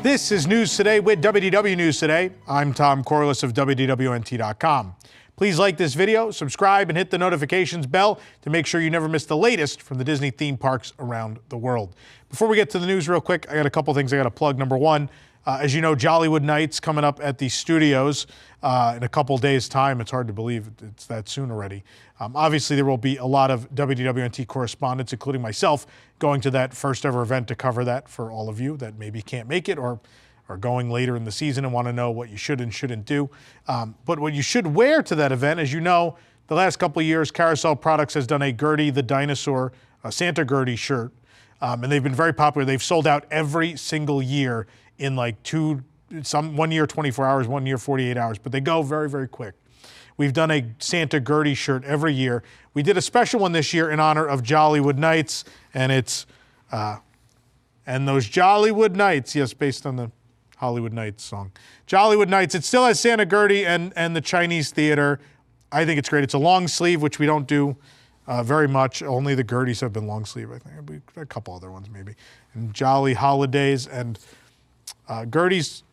This is News Today with WDW News Today. I'm Tom Corliss of WDWNT.com. Please like this video, subscribe, and hit the notifications bell to make sure you never miss the latest from the Disney theme parks around the world. Before we get to the news real quick, I got a couple things I got to plug. Number one, as you know, Jollywood Nights coming up at the studios in a couple days' time. It's hard to believe it's that soon already. Obviously, there will be a lot of WDWNT correspondents, including myself, going to that first ever event to cover that for all of you that maybe can't make it or are going later in the season and want to know what you should and shouldn't do. But what you should wear to that event, as you know, the last couple of years, Carousel Products has done a Gertie the Dinosaur, a Santa Gertie shirt, and they've been very popular. They've sold out every single year in like 1 year 24 hours, 1 year 48 hours, but they go very, very quick. We've done a Santa Gertie shirt every year. We did a special one this year in honor of Jollywood Nights, and it's, and those Jollywood Nights, yes, based on the Hollywood Nights song. Jollywood Nights, it still has Santa Gertie and the Chinese theater. I think it's great. It's a long sleeve, which we don't do very much. Only the Gerties have been long sleeve, I think. A couple other ones maybe. And Jolly Holidays and Gertie's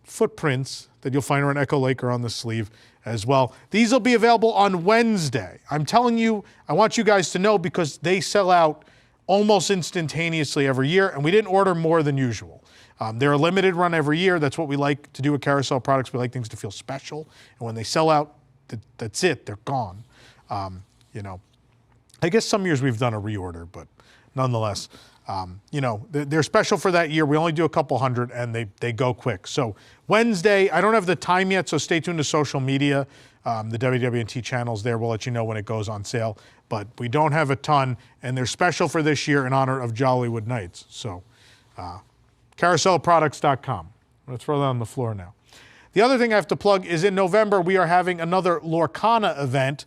footprints that you'll find around Echo Lake are on the sleeve as well. These will be available on Wednesday. I'm telling you, I want you guys to know because they sell out almost instantaneously every year, and we didn't order more than usual. They're a limited run every year. That's what we like to do with Carousel Products. We like things to feel special, and when they sell out, that's it. They're gone. You know, I guess some years we've done a reorder, but nonetheless, you know, they're special for that year. We only do a couple hundred, and they go quick. So Wednesday, I don't have the time yet, so stay tuned to social media. The WDWNT channels there will let you know when it goes on sale. But we don't have a ton, and they're special for this year in honor of Jollywood Nights. So carouselproducts.com. I'm going to throw that on the floor now. The other thing I have to plug is in November, we are having another Lorcana event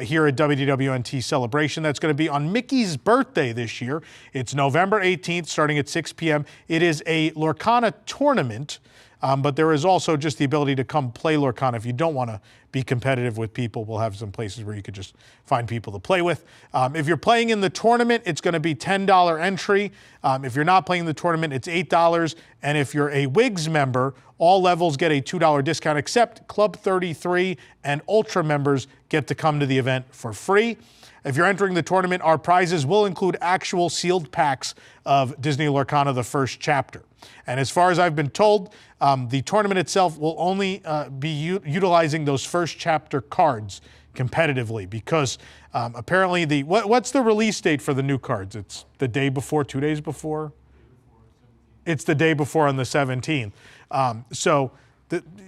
here at WDWNT Celebration. That's going to be on Mickey's birthday this year. It's November 18th, starting at 6 p.m. It is a Lorcana tournament, but there is also just the ability to come play Lorcana. If you don't want to be competitive with people, we'll have some places where you could just find people to play with. If you're playing in the tournament, it's going to be $10 entry. If you're not playing the tournament, it's $8. And if you're a WIGS member, all levels get a $2 discount, except Club 33 and Ultra members get to come to the event for free. If you're entering the tournament, our prizes will include actual sealed packs of Disney Lorcana, the first chapter. And as far as I've been told, the tournament itself will only be utilizing those first chapter cards competitively because apparently what's the release date for the new cards? It's the day before, 2 days before? It's the day before on the 17th. So,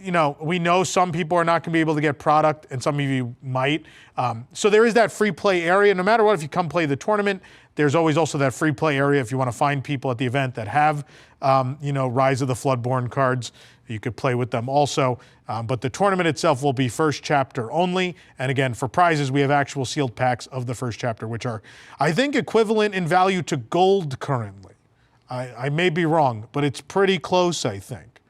you know, we know some people are not going to be able to get product and some of you might. So there is that free play area. No matter what, if you come play the tournament, there's always also that free play area if you want to find people at the event that have, you know, Rise of the Floodborn cards. You could play with them also. But the tournament itself will be first chapter only. And again, for prizes, we have actual sealed packs of the first chapter, which are, I think, equivalent in value to gold currently. I may be wrong, but it's pretty close, I think.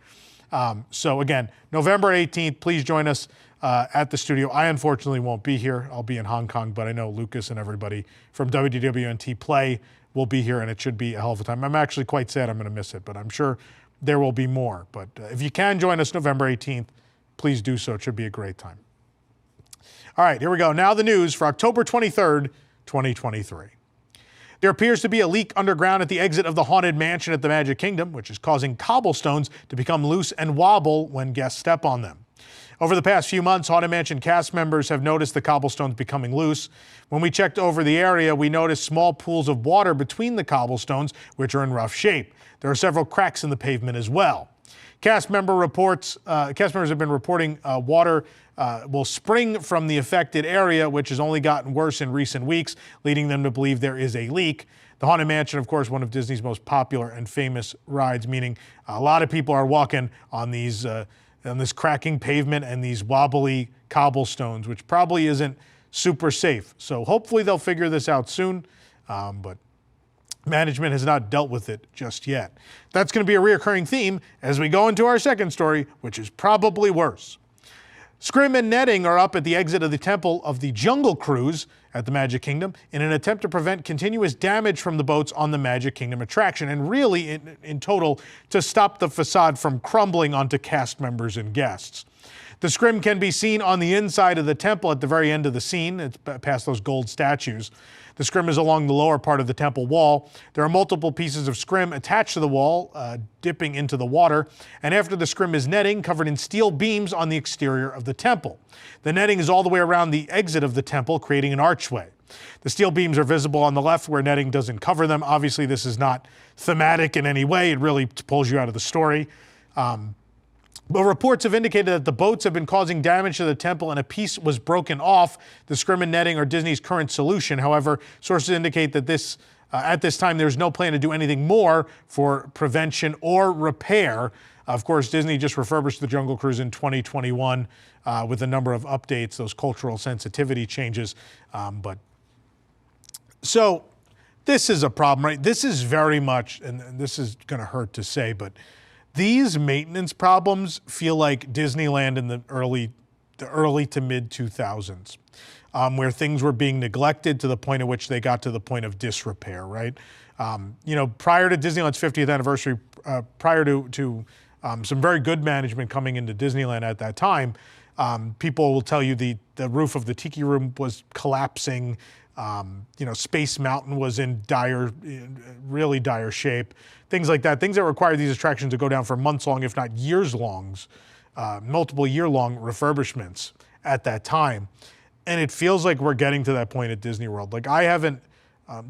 So again, November 18th, please join us at the studio. I unfortunately won't be here. I'll be in Hong Kong, but I know Lucas and everybody from WDWNT Play will be here, and it should be a hell of a time. I'm actually quite sad I'm going to miss it, but I'm sure there will be more. But if you can join us November 18th, please do so. It should be a great time. All right, here we go. Now the news for October 23rd, 2023. There appears to be a leak underground at the exit of the Haunted Mansion at the Magic Kingdom, which is causing cobblestones to become loose and wobble when guests step on them. Over the past few months, Haunted Mansion cast members have noticed the cobblestones becoming loose. When we checked over the area, we noticed small pools of water between the cobblestones, which are in rough shape. There are several cracks in the pavement as well. Cast members have been reporting water will spring from the affected area, which has only gotten worse in recent weeks, leading them to believe there is a leak. The Haunted Mansion, of course, one of Disney's most popular and famous rides, meaning a lot of people are walking on these on this cracking pavement and these wobbly cobblestones, which probably isn't super safe. So hopefully they'll figure this out soon, but management has not dealt with it just yet. That's going to be a reoccurring theme as we go into our second story, which is probably worse. Scrim and netting are up at the exit of the Temple of the Jungle Cruise at the Magic Kingdom in an attempt to prevent continuous damage from the boats on the Magic Kingdom attraction, and really, in total, to stop the facade from crumbling onto cast members and guests. The scrim can be seen on the inside of the temple at the very end of the scene. It's past those gold statues. The scrim is along the lower part of the temple wall. There are multiple pieces of scrim attached to the wall, dipping into the water. And after the scrim is netting covered in steel beams on the exterior of the temple. The netting is all the way around the exit of the temple, creating an archway. The steel beams are visible on the left where netting doesn't cover them. Obviously, this is not thematic in any way. It really pulls you out of the story. But reports have indicated that the boats have been causing damage to the temple and a piece was broken off. The scrim and netting are Disney's current solution. However, sources indicate that at this time there's no plan to do anything more for prevention or repair. Of course, Disney just refurbished the Jungle Cruise in 2021 with a number of updates, those cultural sensitivity changes. So this is a problem, right? This is very much, and this is going to hurt to say, but these maintenance problems feel like Disneyland in the early to mid 2000s, where things were being neglected to the point at which they got to the point of disrepair, right? Prior to Disneyland's 50th anniversary, prior to some very good management coming into Disneyland at that time, people will tell you the roof of the Tiki Room was collapsing. Space Mountain was in really dire shape. Things like that, things that require these attractions to go down for months long, if not years longs, multiple year-long refurbishments at that time. And it feels like we're getting to that point at Disney World. Like I haven't,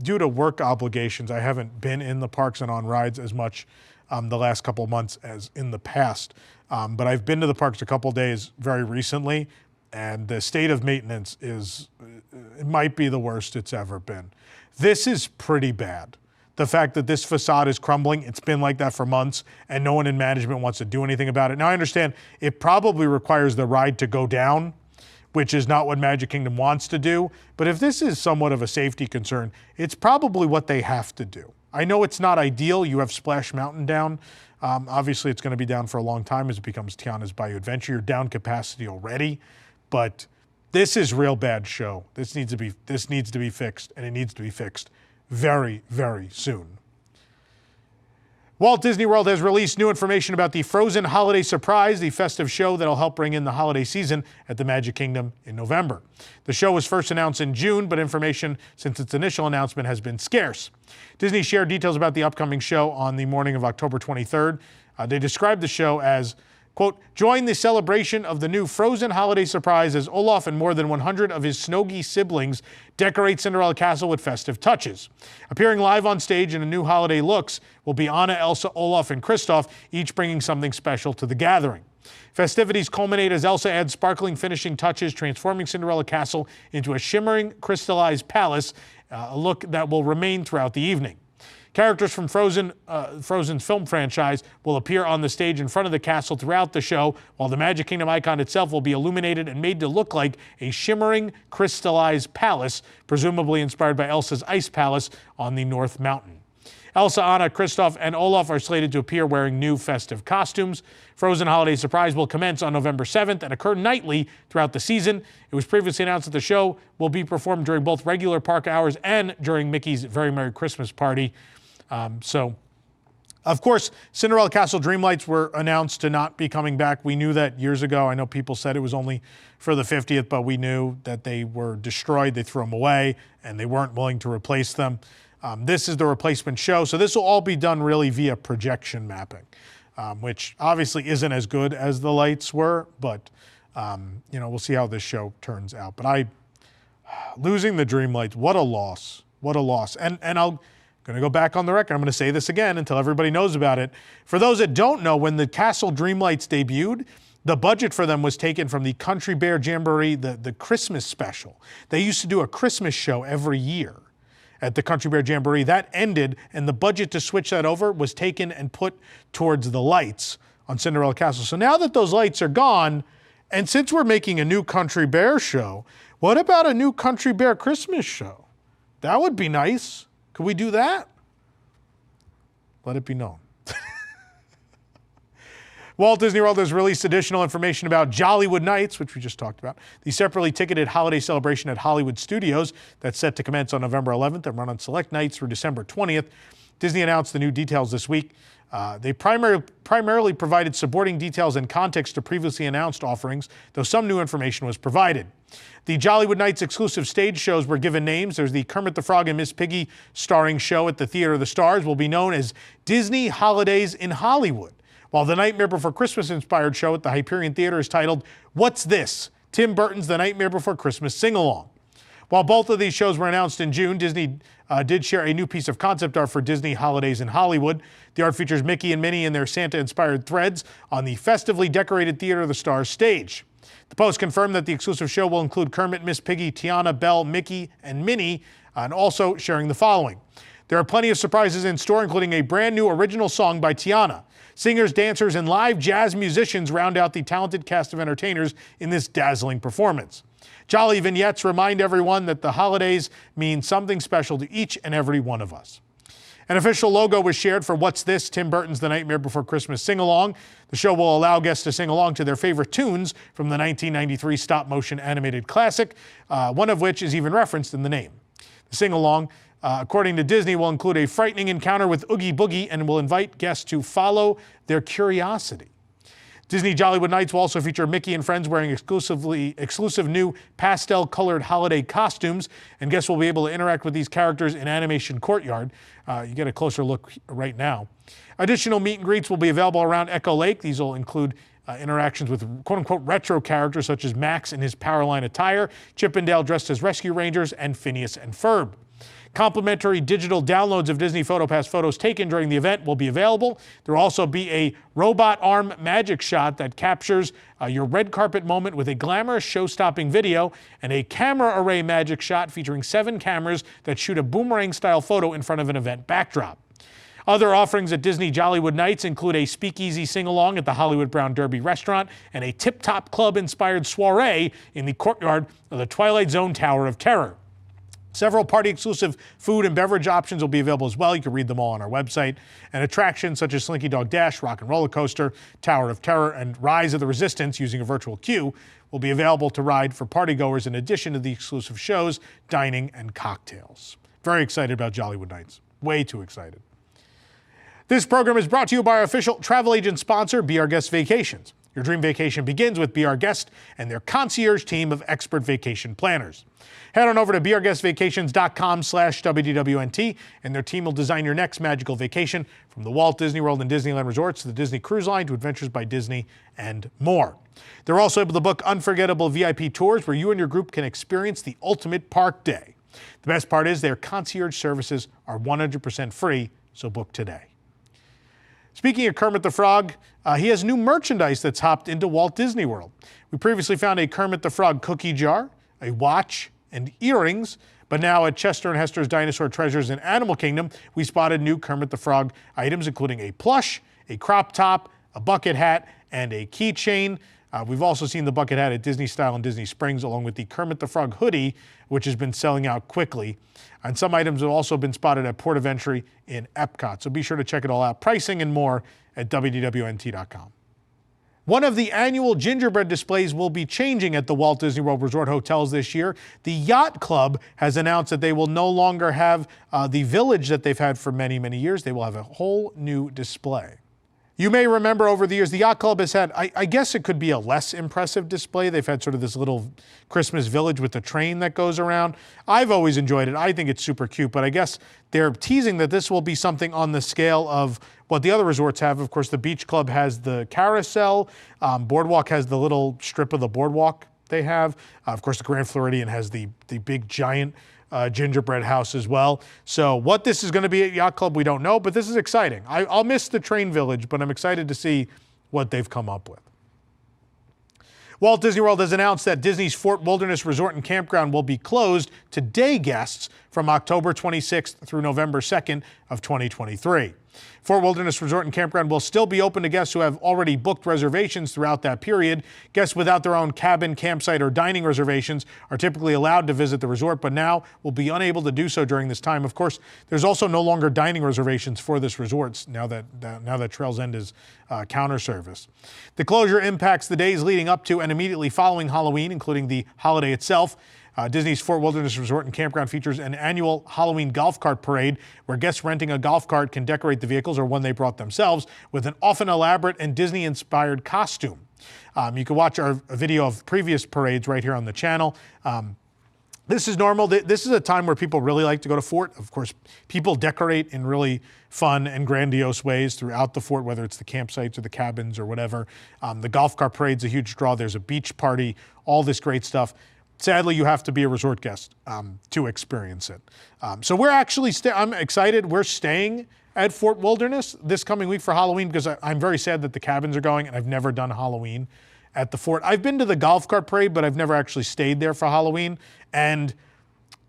due to work obligations, I haven't been in the parks and on rides as much the last couple of months as in the past. But I've been to the parks a couple of days very recently, and the state of maintenance it might be the worst it's ever been. This is pretty bad. The fact that this facade is crumbling, it's been like that for months, and no one in management wants to do anything about it. Now, I understand it probably requires the ride to go down, which is not what Magic Kingdom wants to do. But if this is somewhat of a safety concern, it's probably what they have to do. I know it's not ideal. You have Splash Mountain down. Obviously, it's going to be down for a long time as it becomes Tiana's Bayou Adventure. You're down capacity already, but this is real bad show. This needs to be fixed, and it needs to be fixed very, very soon. Walt Disney World has released new information about the Frozen Holiday Surprise, the festive show that'll help bring in the holiday season at the Magic Kingdom in November. The show was first announced in June, but information since its initial announcement has been scarce. Disney shared details about the upcoming show on the morning of October 23rd. They described the show as, quote, join the celebration of the new Frozen Holiday Surprise as Olaf and more than 100 of his Snowy siblings decorate Cinderella Castle with festive touches. Appearing live on stage in a new holiday looks will be Anna, Elsa, Olaf, and Kristoff, each bringing something special to the gathering. Festivities culminate as Elsa adds sparkling finishing touches, transforming Cinderella Castle into a shimmering, crystallized palace, a look that will remain throughout the evening. Characters from Frozen's film franchise will appear on the stage in front of the castle throughout the show, while the Magic Kingdom icon itself will be illuminated and made to look like a shimmering, crystallized palace, presumably inspired by Elsa's Ice Palace on the North Mountain. Elsa, Anna, Kristoff, and Olaf are slated to appear wearing new festive costumes. Frozen Holiday Surprise will commence on November 7th and occur nightly throughout the season. It was previously announced that the show will be performed during both regular park hours and during Mickey's Very Merry Christmas Party. Of course, Cinderella Castle Dreamlights were announced to not be coming back. We knew that years ago. I know people said it was only for the 50th, but we knew that they were destroyed. They threw them away, and they weren't willing to replace them. This is the replacement show, so this will all be done really via projection mapping, which obviously isn't as good as the lights were, but we'll see how this show turns out. But losing the Dreamlights, what a loss. What a loss. And I'm going to go back on the record. I'm going to say this again until everybody knows about it. For those that don't know, when the Castle Dreamlights debuted, the budget for them was taken from the Country Bear Jamboree, the Christmas special. They used to do a Christmas show every year at the Country Bear Jamboree. That ended, and the budget to switch that over was taken and put towards the lights on Cinderella Castle. So now that those lights are gone, and since we're making a new Country Bear show, what about a new Country Bear Christmas show? That would be nice. Could we do that? Let it be known. Walt Disney World has released additional information about Jollywood Nights, which we just talked about, the separately ticketed holiday celebration at Hollywood Studios that's set to commence on November 11th and run on select nights through December 20th. Disney announced the new details this week. They primarily provided supporting details and context to previously announced offerings, though some new information was provided. The Jollywood Nights exclusive stage shows were given names. There's the Kermit the Frog and Miss Piggy starring show at the Theater of the Stars will be known as Disney Holidays in Hollywood, while the Nightmare Before Christmas inspired show at the Hyperion Theater is titled What's This? Tim Burton's The Nightmare Before Christmas Sing-Along. While both of these shows were announced in June, Disney did share a new piece of concept art for Disney Holidays in Hollywood. The art features Mickey and Minnie in their Santa-inspired threads on the festively decorated Theater of the Stars stage. The Post confirmed that the exclusive show will include Kermit, Miss Piggy, Tiana, Belle, Mickey, and Minnie, and also sharing the following. There are plenty of surprises in store, including a brand new original song by Tiana. Singers, dancers, and live jazz musicians round out the talented cast of entertainers in this dazzling performance. Jolly vignettes remind everyone that the holidays mean something special to each and every one of us. An official logo was shared for What's This? Tim Burton's The Nightmare Before Christmas Sing-Along. The show will allow guests to sing along to their favorite tunes from the 1993 stop-motion animated classic, one of which is even referenced in the name. The sing-along, according to Disney, will include a frightening encounter with Oogie Boogie and will invite guests to follow their curiosity. Disney Jollywood Nights will also feature Mickey and friends wearing exclusive new pastel-colored holiday costumes, and guests will be able to interact with these characters in Animation Courtyard. You get a closer look right now. Additional meet and greets will be available around Echo Lake. These will include interactions with quote-unquote retro characters such as Max in his Powerline attire, Chip and Dale dressed as rescue rangers, and Phineas and Ferb. Complimentary digital downloads of Disney PhotoPass photos taken during the event will be available. There will also be a robot arm magic shot that captures your red carpet moment with a glamorous show-stopping video, and a camera array magic shot featuring 7 cameras that shoot a boomerang-style photo in front of an event backdrop. Other offerings at Disney Jollywood Nights include a speakeasy sing-along at the Hollywood Brown Derby restaurant and a tip-top club-inspired soiree in the courtyard of the Twilight Zone Tower of Terror. Several party-exclusive food and beverage options will be available as well. You can read them all on our website. And attractions such as Slinky Dog Dash, Rock and Roller Coaster, Tower of Terror, and Rise of the Resistance using a virtual queue will be available to ride for partygoers in addition to the exclusive shows, dining, and cocktails. Very excited about Jollywood Nights. Way too excited. This program is brought to you by our official travel agent sponsor, Be Our Guest Vacations. Your dream vacation begins with Be Our Guest and their concierge team of expert vacation planners. Head on over to beourguestvacations.com/WDWNT, and their team will design your next magical vacation, from the Walt Disney World and Disneyland resorts to the Disney Cruise Line to Adventures by Disney and more. They're also able to book unforgettable VIP tours where you and your group can experience the ultimate park day. The best part is their concierge services are 100% free, so book today. Speaking of Kermit the Frog, he has new merchandise that's hopped into Walt Disney World. We previously found a Kermit the Frog cookie jar, a watch, and earrings, but now at Chester and Hester's Dinosaur Treasures in Animal Kingdom, we spotted new Kermit the Frog items, including a plush, a crop top, a bucket hat, and a keychain. We've also seen the bucket hat at Disney Style and Disney Springs, along with the Kermit the Frog hoodie, which has been selling out quickly. And some items have also been spotted at Port of Entry in Epcot. So be sure to check it all out. Pricing and more at WDWNT.com. One of the annual Gingerbread displays will be changing at the Walt Disney World Resort hotels this year. The Yacht Club has announced that they will no longer have the village that they've had for many, many years. They will have a whole new display. You may remember over the years, the Yacht Club has had, I guess it could be a less impressive display. They've had sort of this little Christmas village with the train that goes around. I've always enjoyed it. I think it's super cute, but I guess they're teasing that this will be something on the scale of what the other resorts have. Of course, the Beach Club has the carousel. Boardwalk has the little strip of the boardwalk they have. Of course, the Grand Floridian has the big giant gingerbread house as well. So what this is going to be at Yacht Club, we don't know, but this is exciting. I'll miss the train village, but I'm excited to see what they've come up with. Walt Disney World has announced that Disney's Fort Wilderness Resort and Campground will be closed to day guests from October 26th through November 2nd of 2023. Fort Wilderness Resort and Campground will still be open to guests who have already booked reservations throughout that period. Guests without their own cabin, campsite, or dining reservations are typically allowed to visit the resort, but now will be unable to do so during this time. Of course, there's also no longer dining reservations for this resort now that Trails End is counter service. The closure impacts the days leading up to and immediately following Halloween, including the holiday itself. Disney's Fort Wilderness Resort and Campground features an annual Halloween golf cart parade where guests renting a golf cart can decorate the vehicles or one they brought themselves with an often elaborate and Disney-inspired costume. You can watch our video of previous parades right here on the channel. This is normal. This is a time where people really like to go to Fort. Of course, people decorate in really fun and grandiose ways throughout the Fort, whether it's the campsites or the cabins or whatever. The golf cart parade's a huge draw. There's a beach party, all this great stuff. Sadly, you have to be a resort guest to experience it. So we're actually, I'm excited. We're staying at Fort Wilderness this coming week for Halloween because I'm very sad that the cabins are going and I've never done Halloween at the Fort. I've been to the golf cart parade, but I've never actually stayed there for Halloween. And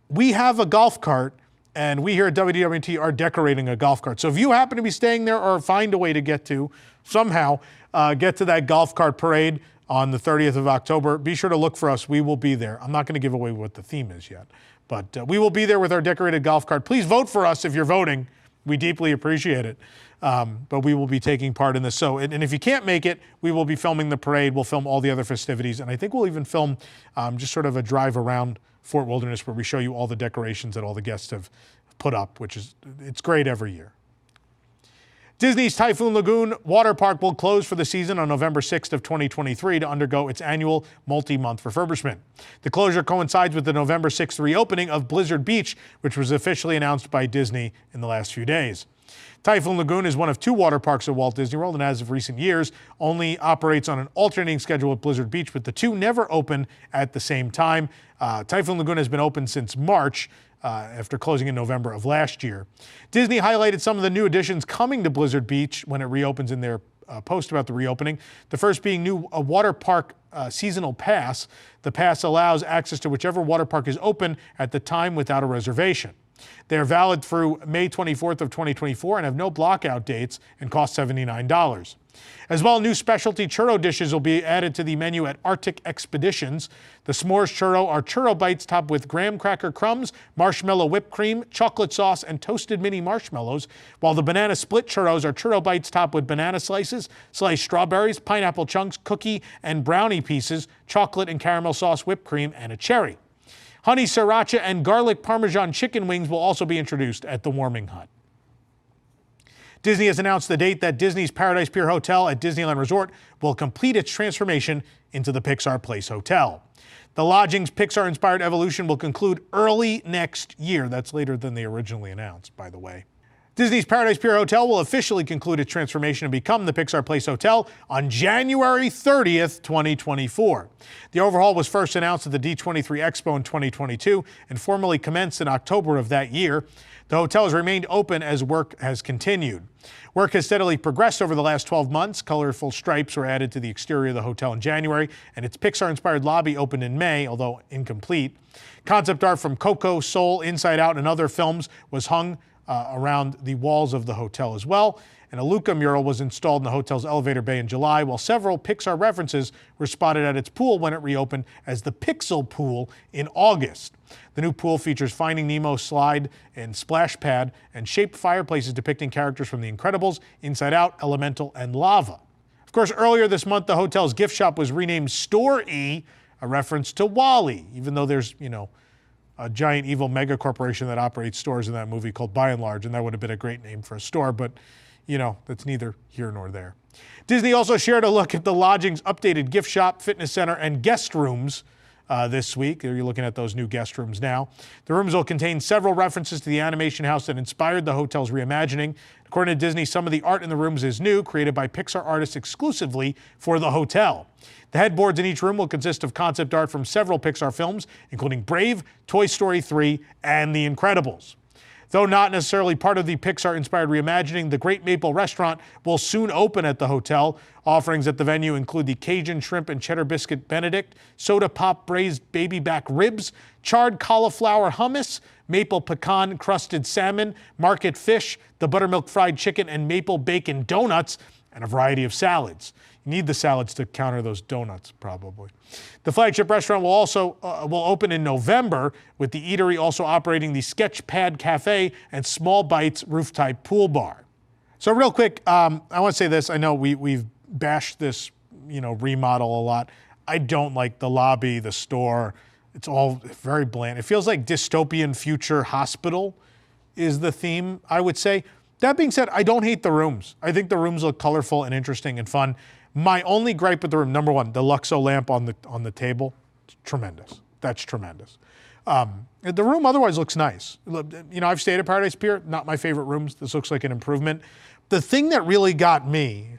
we have a golf cart and we here at WDWNT are decorating a golf cart. So if you happen to be staying there or find a way to get to, somehow get to that golf cart parade on the 30th of October, be sure to look for us. We will be there. I'm not going to give away what the theme is yet, but we will be there with our decorated golf cart. Please vote for us if you're voting. We deeply appreciate it. But we will be taking part in this. So, and if you can't make it, we will be filming the parade. We'll film all the other festivities. And I think we'll even film just sort of a drive around Fort Wilderness where we show you all the decorations that all the guests have put up, it's great every year. Disney's Typhoon Lagoon water park will close for the season on November 6th of 2023 to undergo its annual multi-month refurbishment. The closure coincides with the November 6th reopening of Blizzard Beach, which was officially announced by Disney in the last few days. Typhoon Lagoon is one of two water parks at Walt Disney World and as of recent years only operates on an alternating schedule at Blizzard Beach, but the two never open at the same time. Typhoon Lagoon has been open since March, after closing in November of last year. Disney highlighted some of the new additions coming to Blizzard Beach when it reopens in their post about the reopening. The first being a water park seasonal pass. The pass allows access to whichever water park is open at the time without a reservation. They are valid through May 24th of 2024 and have no blockout dates and cost $79. As well, new specialty churro dishes will be added to the menu at Arctic Expeditions. The s'mores churro are churro bites topped with graham cracker crumbs, marshmallow whipped cream, chocolate sauce, and toasted mini marshmallows, while the banana split churros are churro bites topped with banana slices, sliced strawberries, pineapple chunks, cookie and brownie pieces, chocolate and caramel sauce, whipped cream, and a cherry. Honey sriracha and garlic parmesan chicken wings will also be introduced at the Warming Hut. Disney has announced the date that Disney's Paradise Pier Hotel at Disneyland Resort will complete its transformation into the Pixar Place Hotel. The lodging's Pixar-inspired evolution will conclude early next year. That's later than they originally announced, by the way. Disney's Paradise Pier Hotel will officially conclude its transformation and become the Pixar Place Hotel on January 30th, 2024. The overhaul was first announced at the D23 Expo in 2022 and formally commenced in October of that year. The hotel has remained open as work has continued. Work has steadily progressed over the last 12 months. Colorful stripes were added to the exterior of the hotel in January, and its Pixar-inspired lobby opened in May, although incomplete. Concept art from Coco, Soul, Inside Out, and other films was hung around the walls of the hotel as well. And a Luca mural was installed in the hotel's elevator bay in July, while several Pixar references were spotted at its pool when it reopened as the Pixel Pool in August. The new pool features Finding Nemo slide and splash pad and shaped fireplaces depicting characters from The Incredibles, Inside Out, Elemental, and Lava. Of course, earlier this month, the hotel's gift shop was renamed Store E, a reference to WALL-E, even though there's, a giant evil mega corporation that operates stores in that movie called By and Large, and that would have been a great name for a store, but that's neither here nor there. Disney also shared a look at the lodging's updated gift shop, fitness center, and guest rooms this week. You're looking at those new guest rooms now. The rooms will contain several references to the animation house that inspired the hotel's reimagining. According to Disney, some of the art in the rooms is new, created by Pixar artists exclusively for the hotel. The headboards in each room will consist of concept art from several Pixar films, including Brave, Toy Story 3, and The Incredibles. Though not necessarily part of the Pixar-inspired reimagining, the Great Maple Restaurant will soon open at the hotel. Offerings at the venue include the Cajun Shrimp and Cheddar Biscuit Benedict, Soda Pop Braised Baby Back Ribs, Charred Cauliflower Hummus, Maple Pecan Crusted Salmon, Market Fish, the Buttermilk Fried Chicken, and Maple Bacon Donuts, and a variety of salads. You need the salads to counter those donuts, probably. The flagship restaurant will also will open in November, with the eatery also operating the Sketchpad Cafe and Small Bites rooftop pool bar. So real quick, I want to say this. I know we've bashed this, remodel a lot. I don't like the lobby, the store. It's all very bland. It feels like dystopian future hospital is the theme, I would say. That being said, I don't hate the rooms. I think the rooms look colorful and interesting and fun. My only gripe with the room, number one, the Luxo lamp on the table, tremendous. That's tremendous. The room otherwise looks nice. I've stayed at Paradise Pier, not my favorite rooms. This looks like an improvement. The thing that really got me,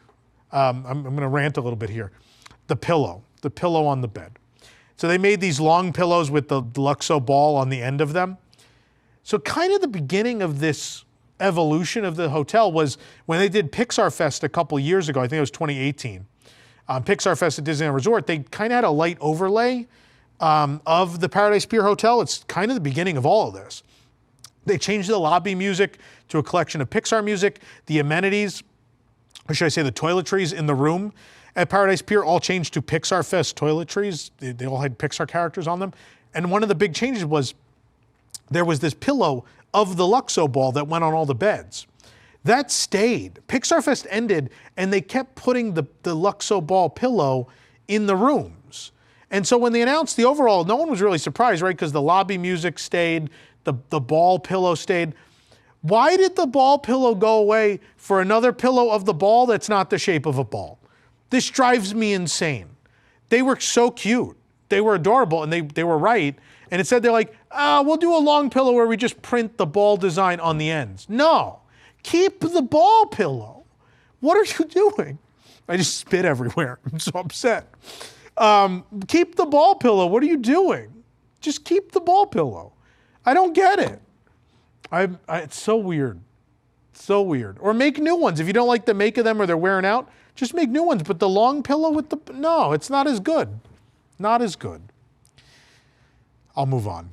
I'm going to rant a little bit here, the pillow on the bed. So they made these long pillows with the Luxo ball on the end of them. So kind of the beginning of this evolution of the hotel was when they did Pixar Fest a couple years ago. I think it was 2018. Pixar Fest at Disneyland Resort, they kind of had a light overlay of the Paradise Pier Hotel. It's kind of the beginning of all of this. They changed the lobby music to a collection of Pixar music. The amenities, or should I say the toiletries in the room at Paradise Pier all changed to Pixar Fest toiletries. They all had Pixar characters on them. And one of the big changes was there was this pillow of the Luxo ball that went on all the beds. That stayed. Pixar Fest ended, and they kept putting the Luxo ball pillow in the rooms. And so when they announced the overall, no one was really surprised, right? Because the lobby music stayed, the ball pillow stayed. Why did the ball pillow go away for another pillow of the ball that's not the shape of a ball? This drives me insane. They were so cute. They were adorable, and they were right. And instead they're like, we'll do a long pillow where we just print the ball design on the ends. No, keep the ball pillow. What are you doing? I just spit everywhere. I'm so upset. Keep the ball pillow. What are you doing? Just keep the ball pillow. I don't get it. It's so weird. So weird. Or make new ones. If you don't like the make of them or they're wearing out, just make new ones. But the long pillow with no, it's not as good. Not as good. I'll move on.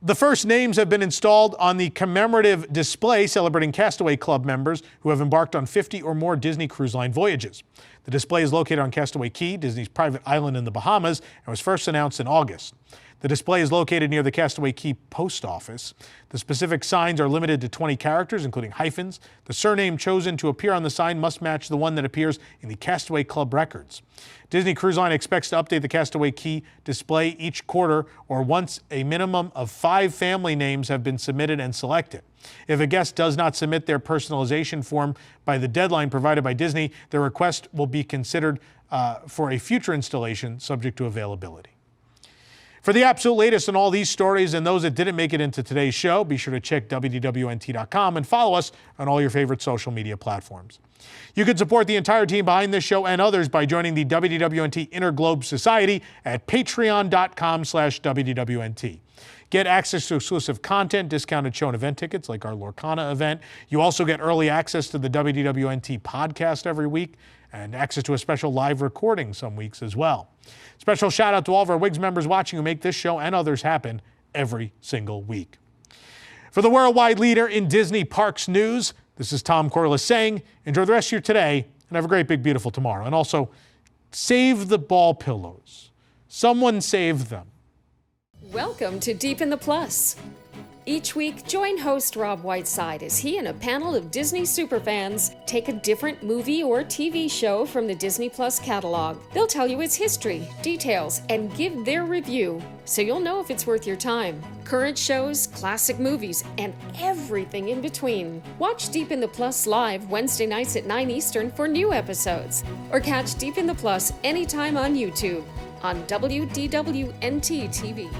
The first names have been installed on the commemorative display celebrating Castaway Club members who have embarked on 50 or more Disney Cruise Line voyages. The display is located on Castaway Cay, Disney's private island in the Bahamas, and was first announced in August. The display is located near the Castaway Cay post office. The specific signs are limited to 20 characters, including hyphens. The surname chosen to appear on the sign must match the one that appears in the Castaway Club records. Disney Cruise Line expects to update the Castaway Cay display each quarter or once a minimum of 5 family names have been submitted and selected. If a guest does not submit their personalization form by the deadline provided by Disney, their request will be considered for a future installation subject to availability. For the absolute latest on all these stories and those that didn't make it into today's show, be sure to check WDWNT.com and follow us on all your favorite social media platforms. You can support the entire team behind this show and others by joining the WDWNT Interglobe Society at patreon.com/WDWNT. Get access to exclusive content, discounted show and event tickets like our Lorcana event. You also get early access to the WDWNT podcast every week and access to a special live recording some weeks as well. Special shout out to all of our WIGS members watching who make this show and others happen every single week. For the worldwide leader in Disney Parks news, this is Tom Corliss saying, enjoy the rest of your today and have a great, big, beautiful tomorrow. And also, save the ball pillows. Someone save them. Welcome to Deep in the Plus. Each week, join host Rob Whiteside as he and a panel of Disney superfans take a different movie or TV show from the Disney Plus catalog. They'll tell you its history, details, and give their review, so you'll know if it's worth your time. Current shows, classic movies, and everything in between. Watch Deep in the Plus live Wednesday nights at 9 Eastern for new episodes, or catch Deep in the Plus anytime on YouTube on WDWNT TV.